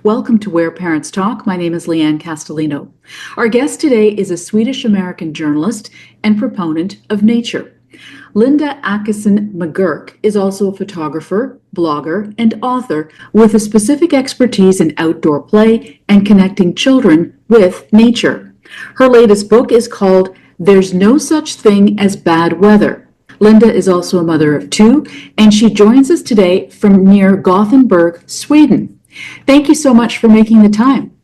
Welcome to Where Parents Talk. My name is Lianne Castelino. Our guest today is a Swedish-American journalist and proponent of nature. Linda Akeson McGurk is also a photographer, blogger, and author with a specific expertise in outdoor play and connecting children with nature. Her latest book is called There's No Such Thing as Bad Weather. Linda is also a mother of two, and she joins us today from near Gothenburg, Sweden. Thank you so much for making the time.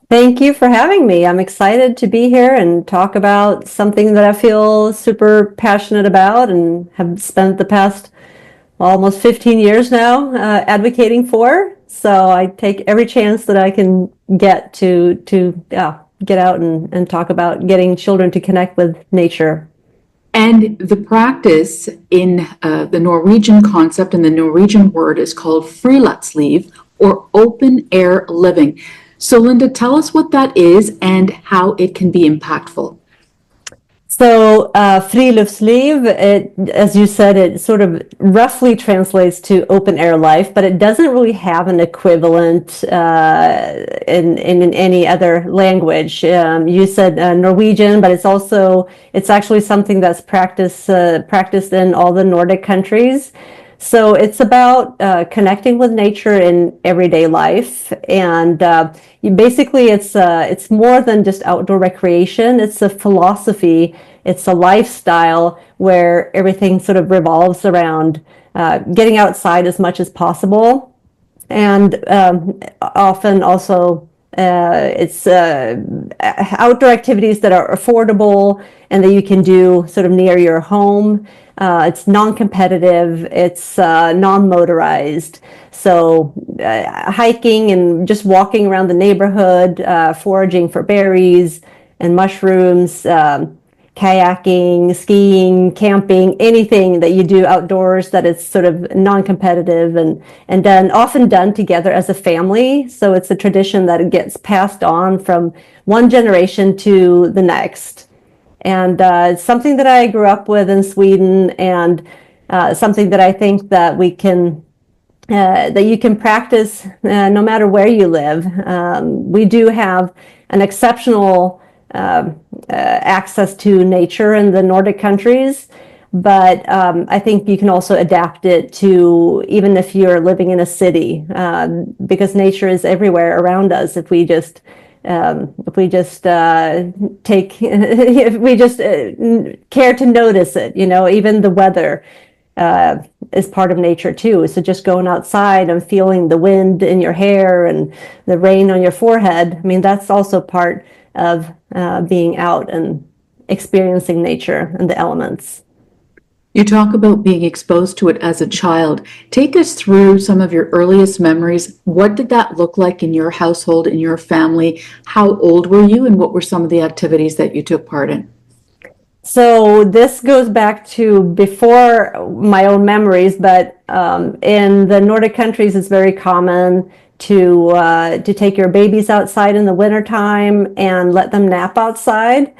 Thank you for having me. I'm excited to be here and talk about something that I feel super passionate about and have spent the past almost 15 years now advocating for. So I take every chance that I can get to get out and talk about getting children to connect with nature. And the practice in the Norwegian concept and the Norwegian word is called friluftsliv, or open air living. So Linda, tell us what that is and how it can be impactful. So friluftsliv, as you said, it sort of roughly translates to open air life, but it doesn't really have an equivalent in any other language. You said Norwegian, but it's actually something that's practiced in all the Nordic countries. So it's about connecting with nature in everyday life, and it's more than just outdoor recreation. It's a philosophy, it's a lifestyle where everything sort of revolves around getting outside as much as possible, and often also it's outdoor activities that are affordable and that you can do sort of near your home. It's non-competitive, it's non-motorized. So hiking and just walking around the neighborhood, foraging for berries and mushrooms, kayaking, skiing, camping, anything that you do outdoors that is sort of non-competitive and often done together as a family. So it's a tradition that gets passed on from one generation to the next. And it's something that I grew up with in Sweden, and something that I think that you can practice no matter where you live. We do have an exceptional access to nature in the Nordic countries, but I think you can also adapt it to even if you're living in a city, because nature is everywhere around us if we just care to notice it. Even the weather is part of nature too. So just going outside and feeling the wind in your hair and the rain on your forehead, I mean, that's also part of being out and experiencing nature and the elements. You talk about being exposed to it as a child. Take us through some of your earliest memories. What did that look like in your household, in your family? How old were you, and what were some of the activities that you took part in? So this goes back to before my own memories, but in the Nordic countries, it's very common to take your babies outside in the wintertime and let them nap outside.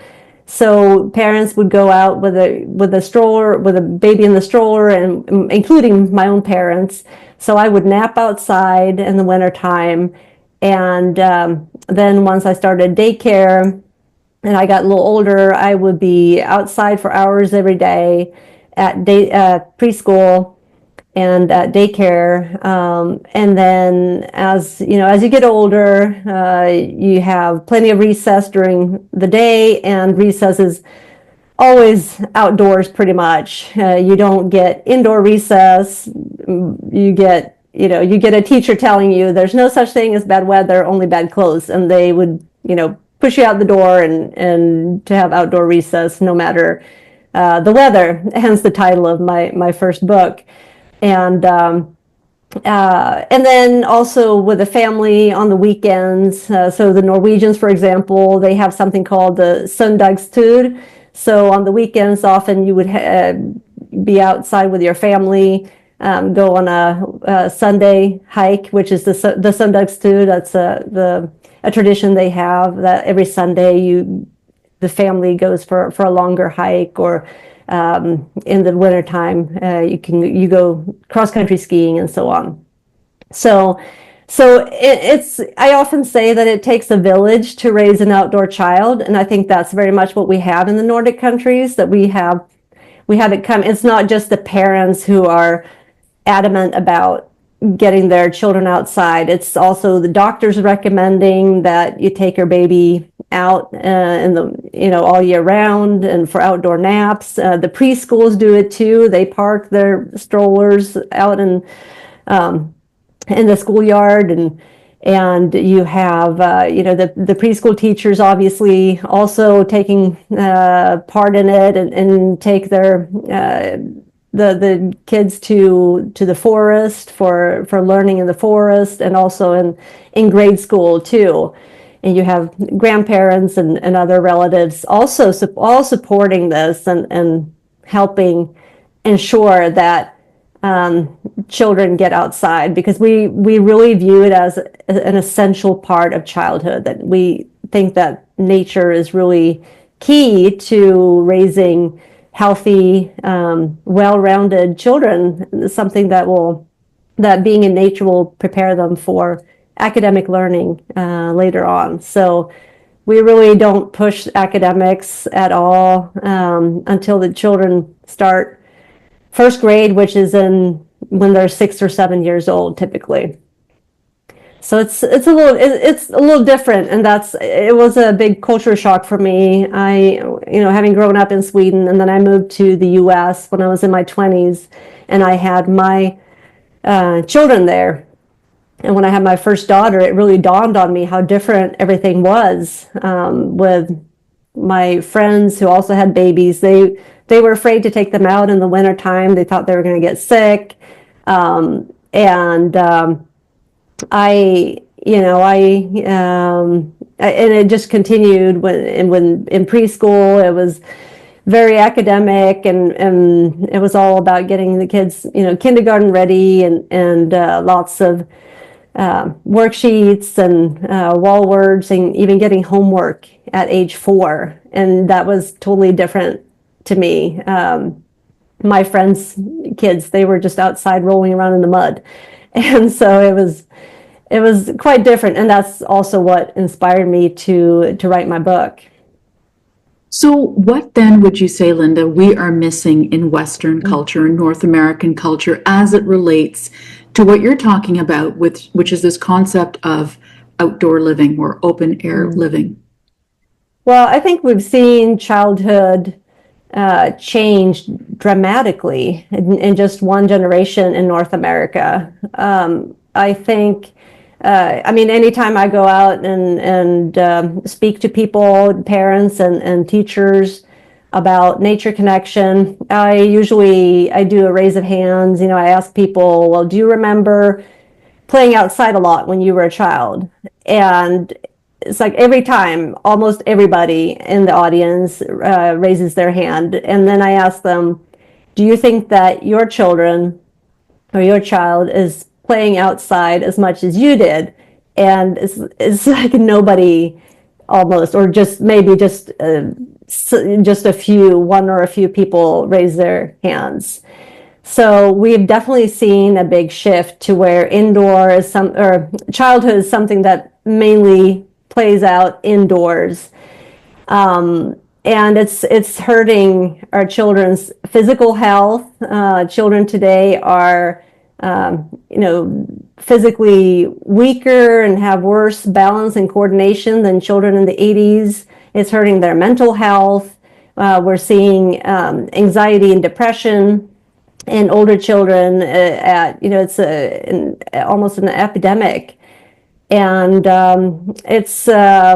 So parents would go out with a stroller, with a baby in the stroller, and including my own parents. So I would nap outside in the wintertime. And then once I started daycare and I got a little older, I would be outside for hours every day at preschool and daycare. And then as you get older, you have plenty of recess during the day, and recess is always outdoors pretty much. You don't get indoor recess. You get a teacher telling you there's no such thing as bad weather, only bad clothes. And they would, push you out the door and to have outdoor recess no matter the weather, hence the title of my first book. And then also with the family on the weekends. So the Norwegians, for example, they have something called the søndagstur. So on the weekends, often you would be outside with your family, go on a Sunday hike, which is the søndagstur. That's a tradition they have, that every Sunday the family goes for a longer hike, or in the wintertime, you go cross-country skiing and so on. So So I often say that it takes a village to raise an outdoor child. And I think that's very much what we have in the Nordic countries, that we have it come. It's not just the parents who are adamant about getting their children outside. It's also the doctors recommending that you take your baby out in the all year round and for outdoor naps. The preschools do it too. They park their strollers out in the schoolyard, and you have the preschool teachers obviously also taking part in it, and take their the kids to the forest for learning in the forest, and also in grade school too. And you have grandparents and other relatives also all supporting this, and helping ensure that children get outside, because we really view it as an essential part of childhood, that we think that nature is really key to raising healthy, well-rounded children, something that being in nature will prepare them for academic learning later on. So we really don't push academics at all until the children start first grade, which is when they're 6 or 7 years old, typically. So it's a little different, and it was a big culture shock for me. Having grown up in Sweden, and then I moved to the U.S. when I was in my 20s, and I had my children there. And when I had my first daughter, it really dawned on me how different everything was with my friends who also had babies. They were afraid to take them out in the wintertime. They thought they were going to get sick. And it just continued when in preschool. It was very academic, and it was all about getting the kids, kindergarten ready, and lots of worksheets and wall words, and even getting homework at age 4. And that was totally different to me. My friends' kids, they were just outside rolling around in the mud. And so it was quite different. And that's also what inspired me to write my book. So what then would you say, Linda, we are missing in Western culture and North American culture as it relates to what you're talking about, which is this concept of outdoor living or open air living? Well, I think we've seen childhood change dramatically in just one generation in North America. I think, anytime I go out and speak to people, parents and teachers about nature connection, I do a raise of hands. I ask people, well, do you remember playing outside a lot when you were a child? And it's like every time, almost everybody in the audience raises their hand. And then I ask them, do you think that your children or your child is playing outside as much as you did? And it's like nobody, almost, or just maybe just a few, one or a few people raise their hands. So we've definitely seen a big shift to where childhood is something that mainly plays out indoors. And it's hurting our children's physical health. Children today are, physically weaker and have worse balance and coordination than children in the 80s. It's hurting their mental health. We're seeing anxiety and depression in older children. It's almost an epidemic. And it's I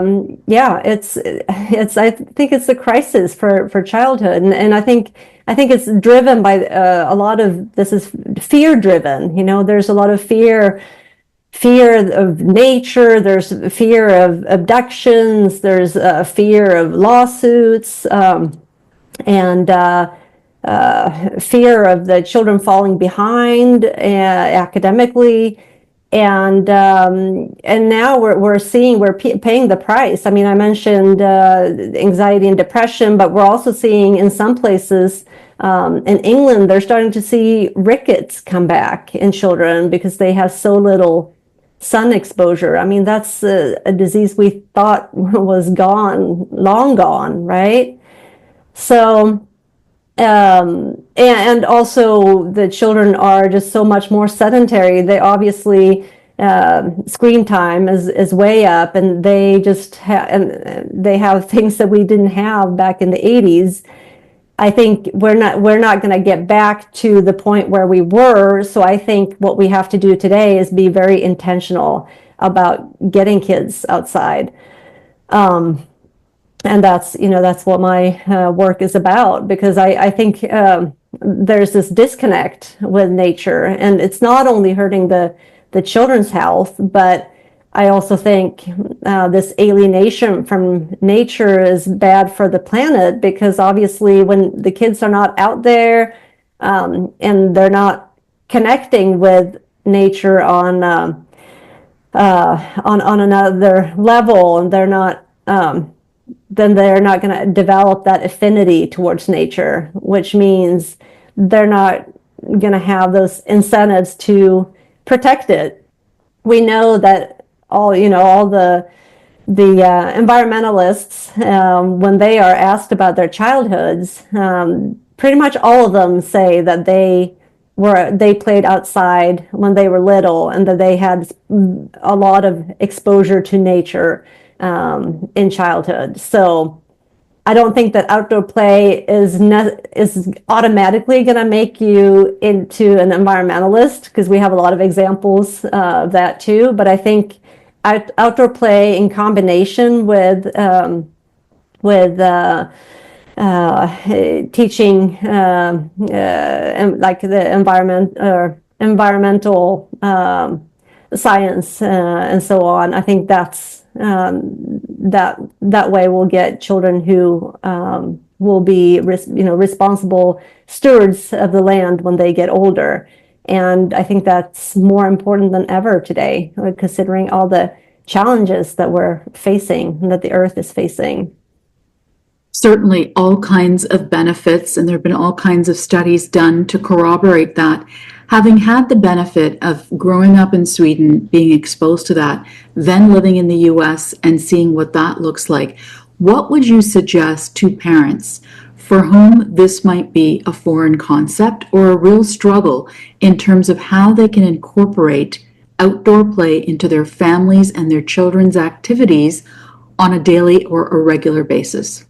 think it's a crisis for childhood, and I think it's driven by a lot of this is fear driven. There's a lot of fear of nature. There's fear of abductions. There's a fear of lawsuits, and fear of the children falling behind academically. And now we're paying the price. I mentioned anxiety and depression, but we're also seeing in some places in England, they're starting to see rickets come back in children because they have so little sun exposure. I mean, that's a disease we thought was gone, long gone, right? So, and also the children are just so much more sedentary. They obviously, screen time is way up, and they just and they have things that we didn't have back in the 80s. I think we're not going to get back to the point where we were. So I think what we have to do today is be very intentional about getting kids outside. And that's what my work is about, because I think there's this disconnect with nature, and it's not only hurting the children's health, but I also think this alienation from nature is bad for the planet, because obviously when the kids are not out there, and they're not connecting with nature on another level, and they're not then they're not going to develop that affinity towards nature, which means they're not going to have those incentives to protect it. We know that all the environmentalists, when they are asked about their childhoods, pretty much all of them say that they played outside when they were little, and that they had a lot of exposure to nature in childhood. So I don't think that outdoor play is automatically going to make you into an environmentalist, because we have a lot of examples of that too. But I think outdoor play in combination with teaching like the environmental science and so on. I think that's that way we'll get children who will be responsible stewards of the land when they get older. And I think that's more important than ever today, considering all the challenges that we're facing and that the earth is facing. Certainly all kinds of benefits, and there have been all kinds of studies done to corroborate that. Having had the benefit of growing up in Sweden, being exposed to that, then living in the US and seeing what that looks like, what would you suggest to parents for whom this might be a foreign concept or a real struggle in terms of how they can incorporate outdoor play into their families and their children's activities on a daily or a regular basis?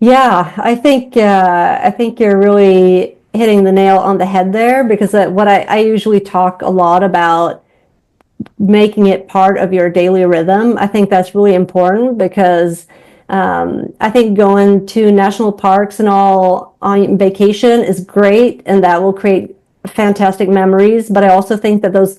Yeah, I think you're really hitting the nail on the head there, because what I usually talk a lot about making it part of your daily rhythm. I think that's really important, because I think going to national parks and all on vacation is great, and that will create fantastic memories. But I also think that those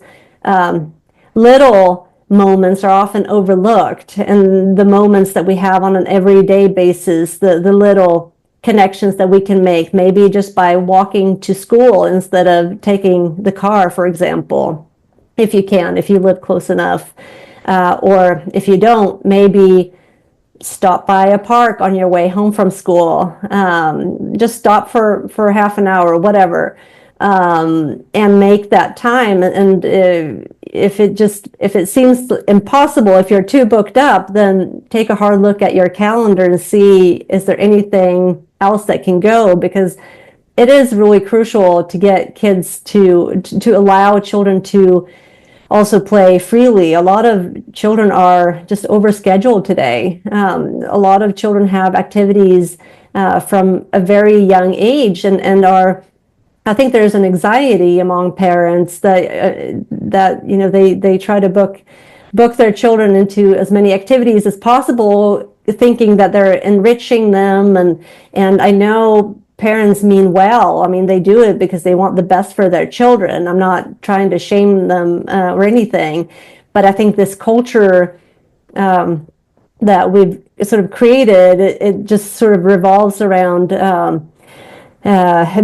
little moments are often overlooked, and the moments that we have on an everyday basis, the little connections that we can make, maybe just by walking to school instead of taking the car, for example, if you live close enough, or if you don't, maybe stop by a park on your way home from school, just stop for half an hour, whatever, and make that time. And if it seems impossible, if you're too booked up, then take a hard look at your calendar and see, is there anything else that can go? Because it is really crucial to get kids to allow children to also play freely. A lot of children are just overscheduled today. A lot of children have activities from a very young age, and are, I think there's an anxiety among parents that they try to book their children into as many activities as possible, thinking that they're enriching them. And I know parents mean well. I mean, they do it because they want the best for their children. I'm not trying to shame them or anything, but I think this culture that we've sort of created, it just sort of revolves around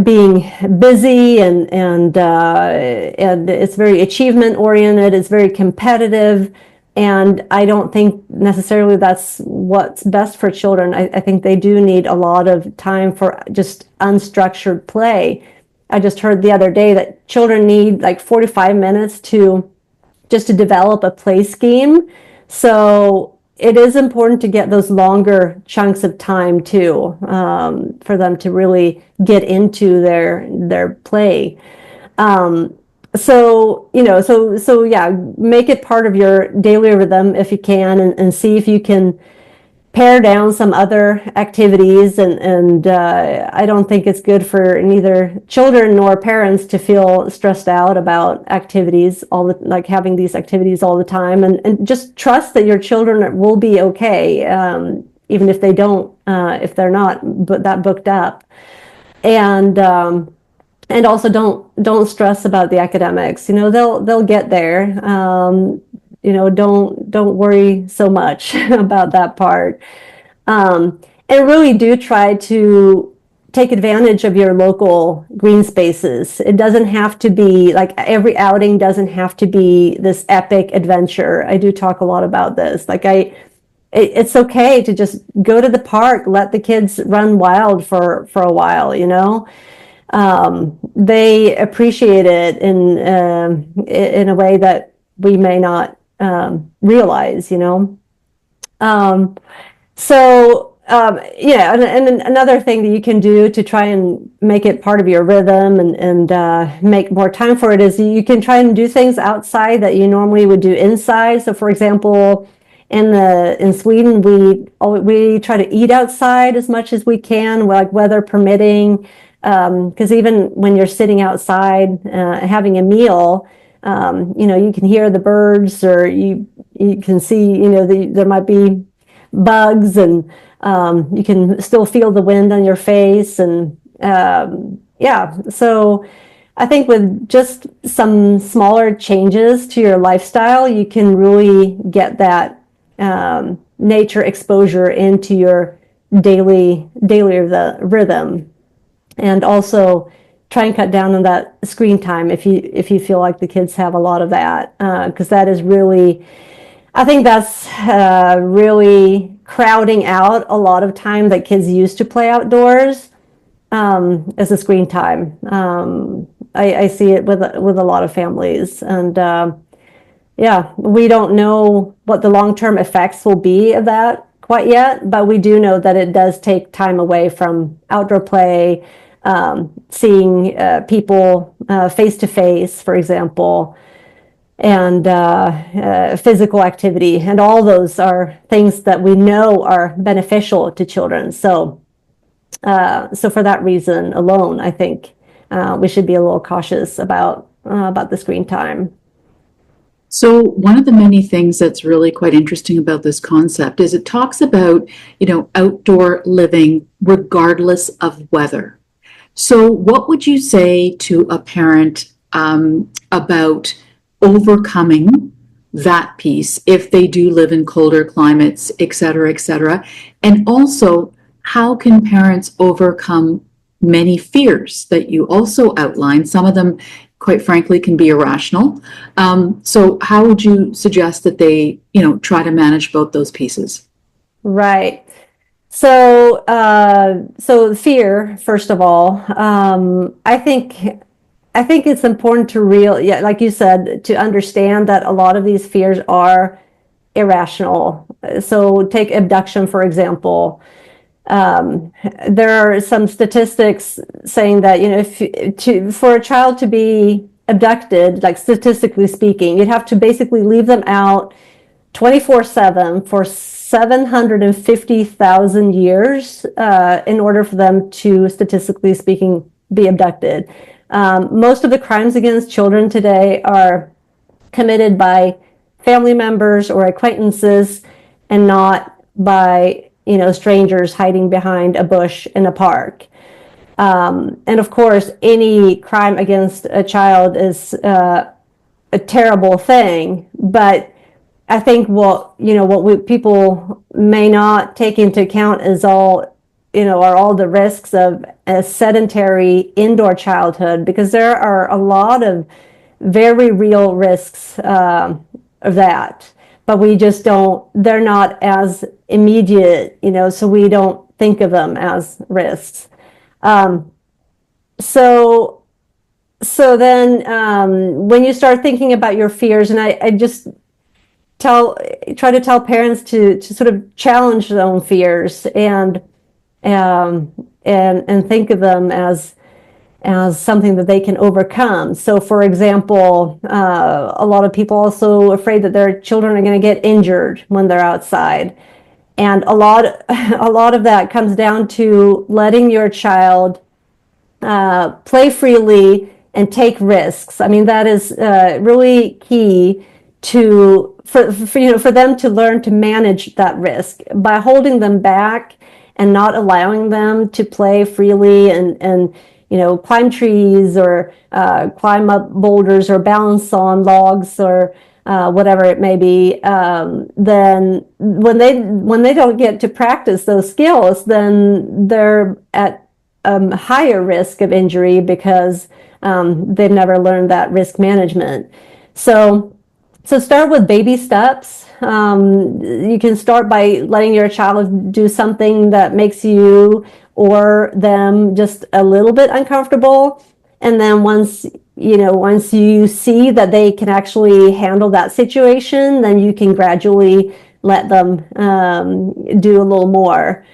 being busy, and it's very achievement oriented. It's very competitive, and I don't think necessarily that's what's best for children. I think they do need a lot of time for just unstructured play. I just heard the other day that children need like 45 minutes to just to develop a play scheme. So it is important to get those longer chunks of time too, for them to really get into their play. So, yeah, make it part of your daily rhythm if you can, and see if you can pare down some other activities. And I don't think it's good for neither children nor parents to feel stressed out about activities, like having these activities all the time, and just trust that your children will be okay, even if they don't, if they're not that booked up. And also don't stress about the academics. They'll get there. Don't worry so much about that part. And really do try to take advantage of your local green spaces. It doesn't have to be like every outing doesn't have to be this epic adventure. I do talk a lot about this. It's okay to just go to the park, let the kids run wild for a while. They appreciate it in a way that we may not realize. Yeah, and another thing that you can do to try and make it part of your rhythm and make more time for it is you can try and do things outside that you normally would do inside. So, for example, in Sweden, we try to eat outside as much as we can, like weather permitting. Because even when you're sitting outside having a meal, you can hear the birds, or you can see, there might be bugs, and you can still feel the wind on your face. And yeah, so I think with just some smaller changes to your lifestyle, you can really get that nature exposure into your daily rhythm. And also try and cut down on that screen time if you feel like the kids have a lot of that, because that is really, I think that's really crowding out a lot of time that kids used to play outdoors as a screen time. I see it with a lot of families, and yeah, we don't know what the long-term effects will be of that quite yet, but we do know that it does take time away from outdoor play, seeing people face to face, for example, and physical activity, and all those are things that we know are beneficial to children. So for that reason alone, I think we should be a little cautious about the screen time. So one of the many things that's really quite interesting about this concept is it talks about, outdoor living regardless of weather. So what would you say to a parent about overcoming that piece if they do live in colder climates, et cetera, et cetera? And also, how can parents overcome many fears that you also outline? Some of them, quite frankly, can be irrational. So how would you suggest that they, try to manage both those pieces? Right. So fear, first of all, I think it's important to like you said, to understand that a lot of these fears are irrational. So take abduction, for example. There are some statistics saying that, for a child to be abducted, like statistically speaking, you'd have to basically leave them out 24/7 for 750,000 years in order for them to, statistically speaking, be abducted. Most of the crimes against children today are committed by family members or acquaintances, and not by strangers hiding behind a bush in a park. And of course, any crime against a child is a terrible thing, but I think what people may not take into account is are all the risks of a sedentary indoor childhood, because there are a lot of very real risks of that, but we just they're not as immediate, so we don't think of them as risks. So So then, when you start thinking about your fears, and I just try to tell parents to sort of challenge their own fears um, and think of them as something that they can overcome. So, for example, a lot of people also afraid that their children are going to get injured when they're outside, and a lot of that comes down to letting your child play freely and take risks. I mean, that is really key for them to learn to manage that risk. By holding them back and not allowing them to play freely and climb trees or climb up boulders or balance on logs or whatever it may be, then when they don't get to practice those skills, then they're at higher risk of injury because they've never learned that risk management. So start with baby steps. You can start by letting your child do something that makes you or them just a little bit uncomfortable. And then once you see that they can actually handle that situation, then you can gradually let them do a little more.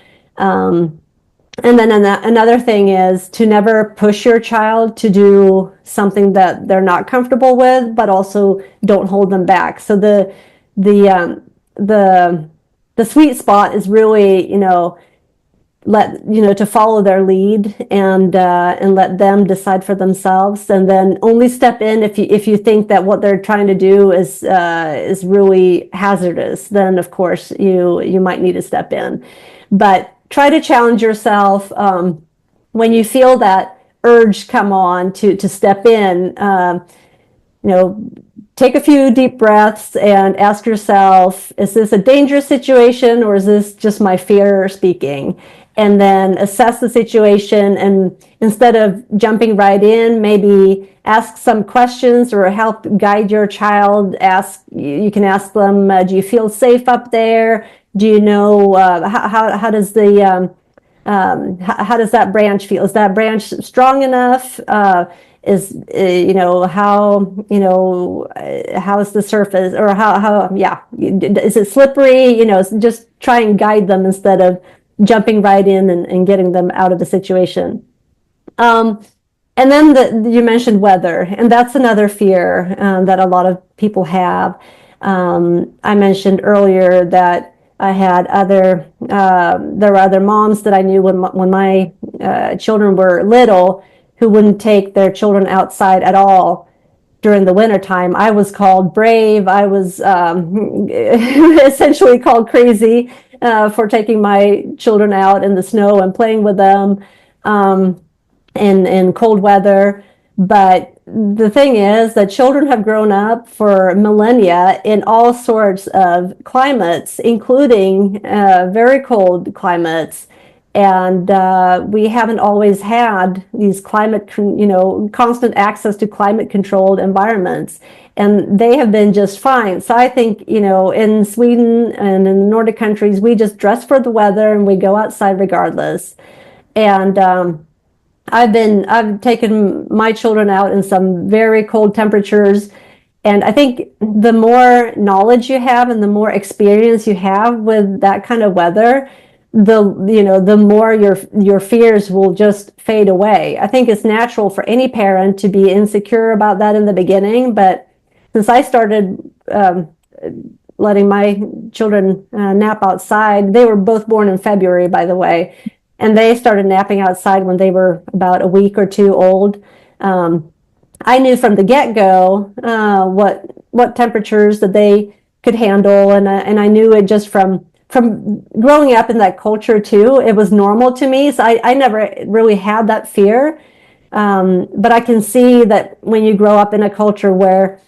And then another thing is to never push your child to do something that they're not comfortable with, but also don't hold them back. So the sweet spot is really, to follow their lead and let them decide for themselves, and then only step in if you think that what they're trying to do is really hazardous. Then of course you might need to step in, but try to challenge yourself when you feel that urge come on to step in. Take a few deep breaths and ask yourself, is this a dangerous situation or is this just my fear speaking? And then assess the situation, and instead of jumping right in, maybe ask some questions or help guide your child. You can ask them, do you feel safe up there? Do you know how does how does that branch feel? Is that branch strong enough? How's the surface, or is it slippery? Just try and guide them instead of jumping right in and getting them out of the situation. And then you mentioned weather, and that's another fear that a lot of people have. I mentioned earlier that I had there were other moms that I knew when my children were little who wouldn't take their children outside at all during the winter time. I was called brave. I was essentially called crazy for taking my children out in the snow and playing with them in cold weather. But the thing is that children have grown up for millennia in all sorts of climates, including very cold climates. And we haven't always had these constant access to climate controlled environments. And they have been just fine. So I think, in Sweden and in the Nordic countries, we just dress for the weather and we go outside regardless. And I've taken my children out in some very cold temperatures, and I think the more knowledge you have and the more experience you have with that kind of weather, the more your fears will just fade away. I think it's natural for any parent to be insecure about that in the beginning, but since I started letting my children nap outside, they were both born in February, by the way. And they started napping outside when they were about a week or two old. I knew from the get-go what temperatures that they could handle, and I knew it just from growing up in that culture too. It was normal to me, so I never really had that fear. But I can see that when you grow up in a culture where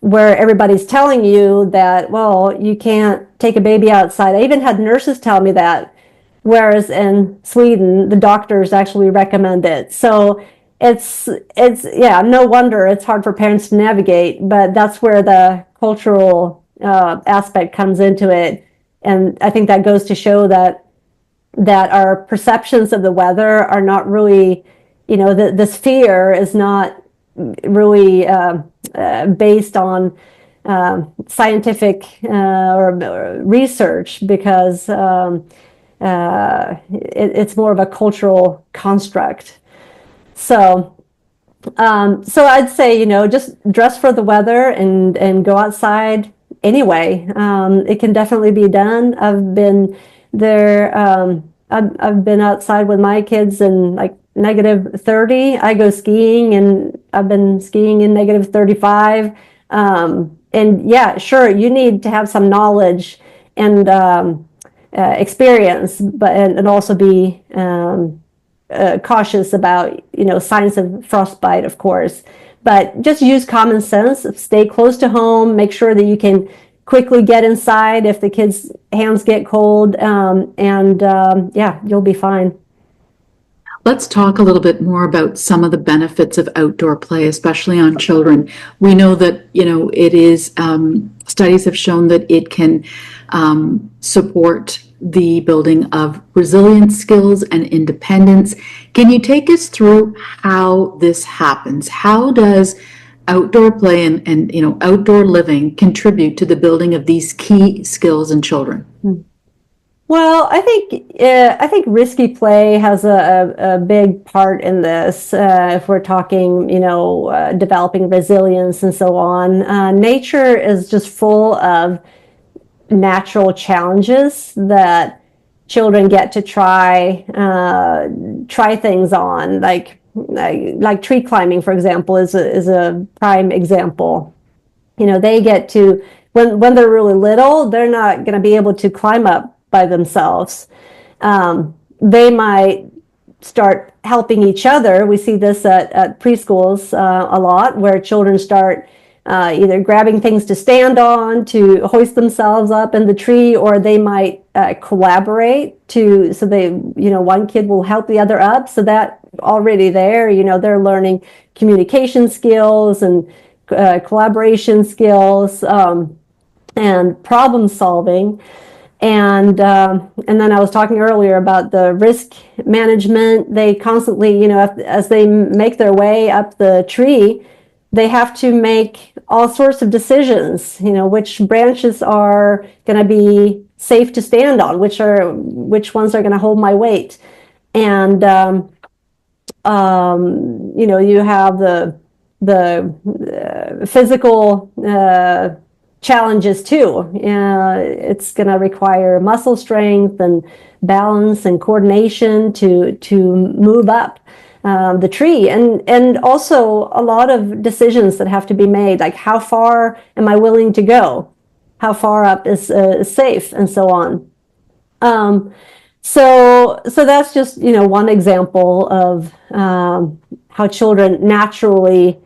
everybody's telling you that, well, you can't take a baby outside. I even had nurses tell me that. Whereas in Sweden, the doctors actually recommend it. So it's no wonder it's hard for parents to navigate, but that's where the cultural aspect comes into it. And I think that goes to show that our perceptions of the weather are not really, this fear is not really based on scientific or research, because it's more of a cultural construct. So I'd say, just dress for the weather and go outside anyway. It can definitely be done. I've been there. I've been outside with my kids in like -30. I go skiing, and I've been skiing in -35. And yeah, sure, you need to have some knowledge and experience, but and also be cautious about, signs of frostbite, of course. But just use common sense, stay close to home, make sure that you can quickly get inside if the kids' hands get cold, yeah, you'll be fine. Let's talk a little bit more about some of the benefits of outdoor play, especially on children. We know that, it is, studies have shown that it can support the building of resilience skills and independence. Can you take us through how this happens? How does outdoor play and outdoor living contribute to the building of these key skills in children? Well, I think risky play has a big part in this. If we're talking, developing resilience and so on, nature is just full of natural challenges that children get to try things on, like tree climbing, for example, is a prime example. They get to, when they're really little, they're not going to be able to climb up by themselves. They might start helping each other. We see this at preschools a lot, where children start either grabbing things to stand on to hoist themselves up in the tree, or they might collaborate so they, one kid will help the other up. So that already there, they're learning communication skills and collaboration skills, and problem solving. And then I was talking earlier about the risk management. They constantly, as they make their way up the tree, they have to make all sorts of decisions, which branches are going to be safe to stand on, which ones are going to hold my weight. And, you have the physical challenges too. It's going to require muscle strength and balance and coordination to move up the tree, and also a lot of decisions that have to be made, like how far am I willing to go, how far up is safe, and so on. So that's just one example of how children naturally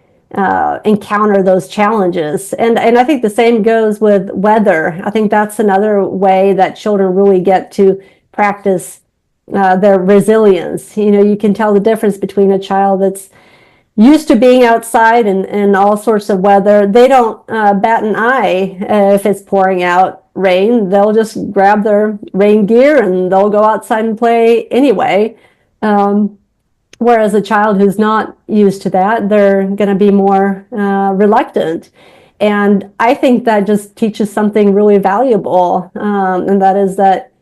encounter those challenges, and I think the same goes with weather. I think that's another way that children really get to practice their resilience. You can tell the difference between a child that's used to being outside in all sorts of weather. They don't bat an eye if it's pouring out rain. They'll just grab their rain gear and they'll go outside and play anyway. Whereas a child who's not used to that, they're going to be more reluctant. And I think that just teaches something really valuable, and that is that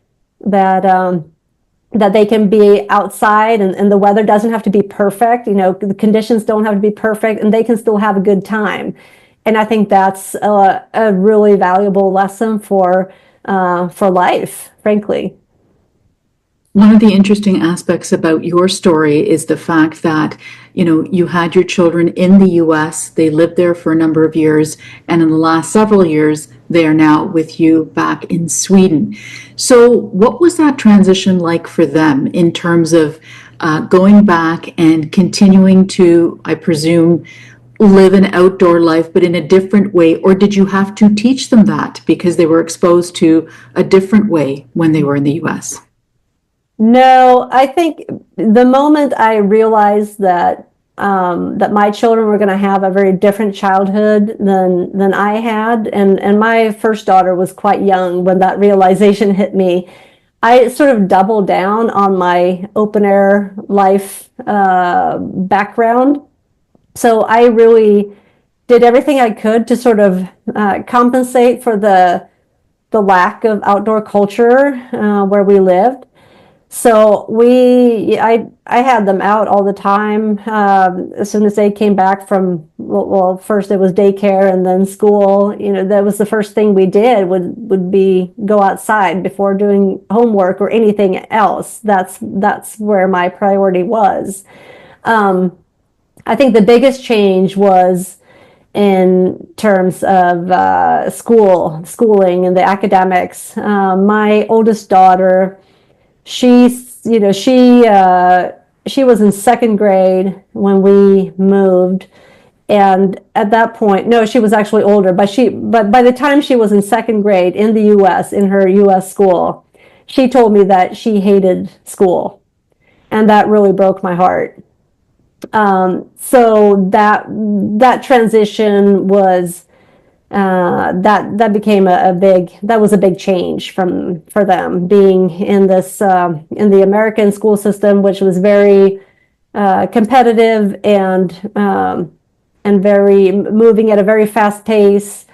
they can be outside, and the weather doesn't have to be perfect. The conditions don't have to be perfect, and they can still have a good time. And I think that's a really valuable lesson for life, frankly. One of the interesting aspects about your story is the fact that, you had your children in the US, they lived there for a number of years, and in the last several years, they are now with you back in Sweden. So what was that transition like for them in terms of going back and continuing to, I presume, live an outdoor life, but in a different way? Or did you have to teach them that because they were exposed to a different way when they were in the US? No, I think the moment I realized that my children were going to have a very different childhood than I had, and my first daughter was quite young when that realization hit me, I sort of doubled down on my open air life background. So I really did everything I could to sort of compensate for the lack of outdoor culture where we lived. So I had them out all the time. As soon as they came back from, well, first it was daycare and then school. That was the first thing we did would be go outside before doing homework or anything else. That's where my priority was. I think the biggest change was in terms of schooling and the academics. My oldest daughter, she was in second grade when we moved, and at that point, no, she was actually older, but by the time she was in second grade in the U.S., in her U.S. school, she told me that she hated school, and that really broke my heart. So that transition was that became that was a big change for them, being in the American school system, which was very competitive and very moving at a very fast pace,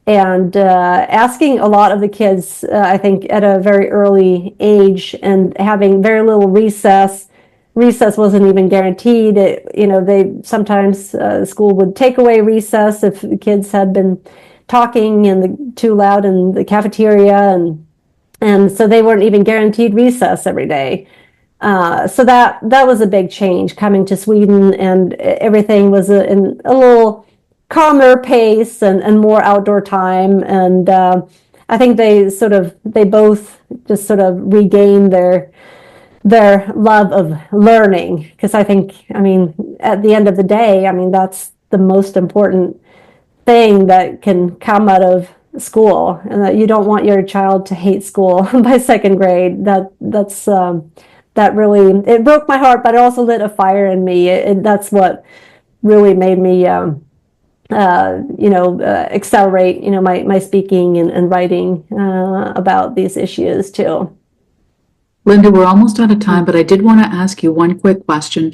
and asking a lot of the kids, I think, at a very early age, and having very little recess. Recess wasn't even guaranteed. They sometimes school would take away recess if the kids had been talking too loud in the cafeteria, and so they weren't even guaranteed recess every day. So that was a big change coming to Sweden, and everything was in a little calmer pace and more outdoor time. And I think they both just sort of regained their love of learning, because at the end of the day, that's the most important thing that can come out of school, and that you don't want your child to hate school by second grade. That really, it broke my heart, but it also lit a fire in me. That's what really made me accelerate my speaking and writing about these issues too. Linda, we're almost out of time, but I did want to ask you one quick question.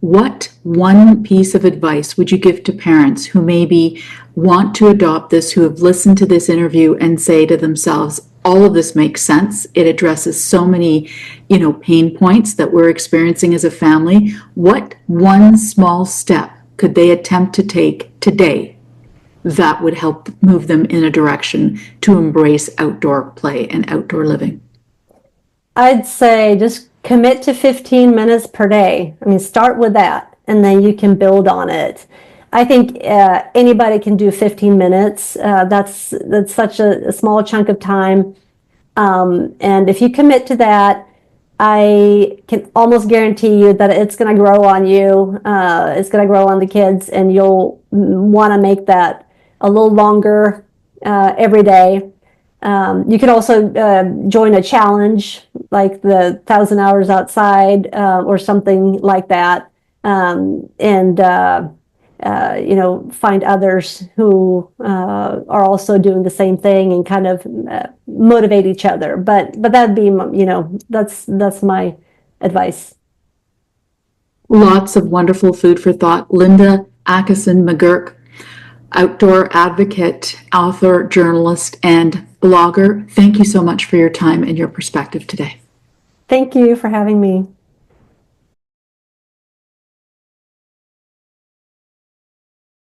What one piece of advice would you give to parents who maybe want to adopt this, who have listened to this interview and say to themselves, all of this makes sense. It addresses so many, pain points that we're experiencing as a family. What one small step could they attempt to take today that would help move them in a direction to embrace outdoor play and outdoor living? I'd say just commit to 15 minutes per day. Start with that, and then you can build on it. I think anybody can do 15 minutes. That's such a small chunk of time. And if you commit to that, I can almost guarantee you that it's going to grow on you. It's going to grow on the kids, and you'll want to make that a little longer every day. You can also join a challenge like the 1,000 hours outside or something like that, and find others who are also doing the same thing, and kind of motivate each other. But that'd be, that's my advice. Lots of wonderful food for thought. Linda Akeson McGurk, outdoor advocate, author, journalist, and blogger. Thank you so much for your time and your perspective today. Thank you for having me.